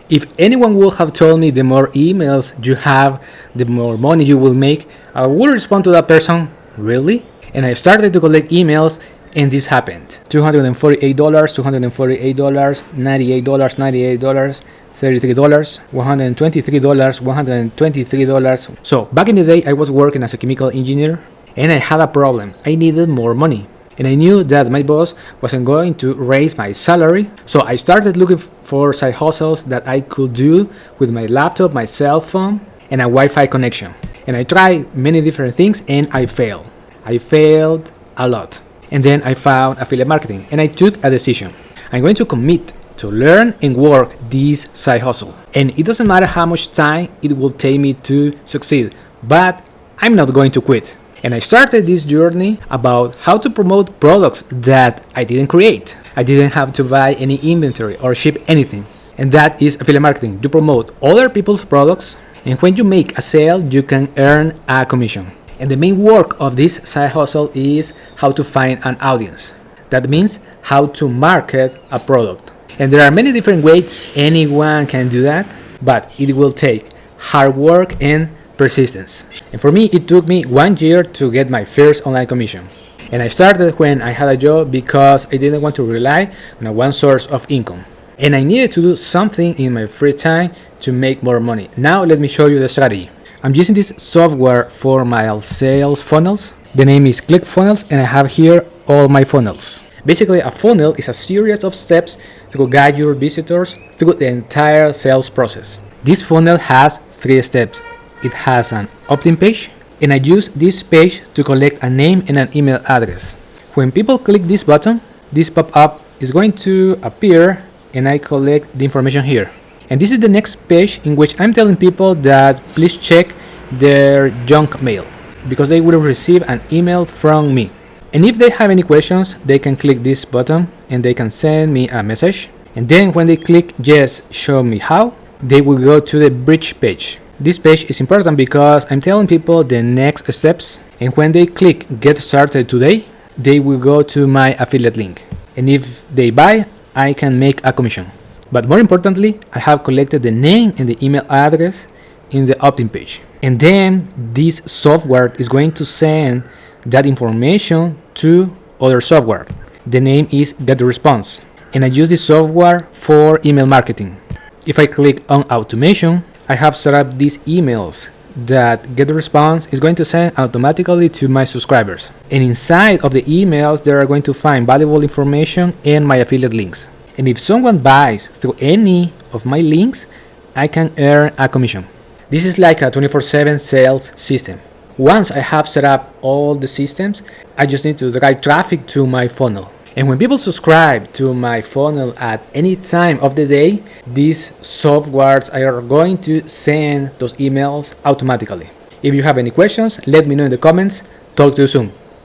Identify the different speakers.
Speaker 1: If anyone would have told me the more emails you have, the more money you will make, I would respond to that person, really? And I started to collect emails, and this happened. $248, $248, $98, $98, $33, $123, $123. So back in the day, I was working as a chemical engineer, and I had a problem. I needed more money. And I knew that my boss wasn't going to raise my salary, so I started looking for side hustles that I could do with my laptop, my cell phone, and a Wi-Fi connection. And I tried many different things, and I failed. I failed a lot. And then I found affiliate marketing, and I took a decision. I'm going to commit to learn and work this side hustle. And it doesn't matter how much time it will take me to succeed, but I'm not going to quit. And I started this journey about how to promote products that I didn't create. I didn't have to buy any inventory or ship anything. And that is affiliate marketing. You promote other people's products, and when you make a sale, you can earn a commission. And the main work of this side hustle is how to find an audience. That means how to market a product. And there are many different ways anyone can do that, but it will take hard work and persistence. And for me, it took me 1 year to get my first online commission. And I started when I had a job because I didn't want to rely on one source of income. And I needed to do something in my free time to make more money. Now let me show you the strategy. I'm using this software for my sales funnels. The name is Clickfunnels, and I have here all my funnels. Basically, a funnel is a series of steps to guide your visitors through the entire sales process. This funnel has 3 steps. It has an opt-in page, and I use this page to collect a name and an email address. When people click this button, this pop-up is going to appear, and I collect the information here. And this is the next page in which I'm telling people that please check their junk mail, because they will receive an email from me. And if they have any questions, they can click this button and they can send me a message. And then when they click yes, show me how, they will go to the bridge page. This page is important because I'm telling people the next steps, and when they click get started today, they will go to my affiliate link. And if they buy, I can make a commission. But more importantly, I have collected the name and the email address in the opt-in page. And then this software is going to send that information to other software. The name is Getresponse, and I use this software for email marketing. If I click on automation, I have set up these emails that Getresponse is going to send automatically to my subscribers. And inside of the emails, they are going to find valuable information and my affiliate links. And if someone buys through any of my links, I can earn a commission. This is like a 24/7 sales system. Once I have set up all the systems, I just need to drive traffic to my funnel. And when people subscribe to my funnel at any time of the day, these softwares are going to send those emails automatically. If you have any questions, let me know in the comments. Talk to you soon.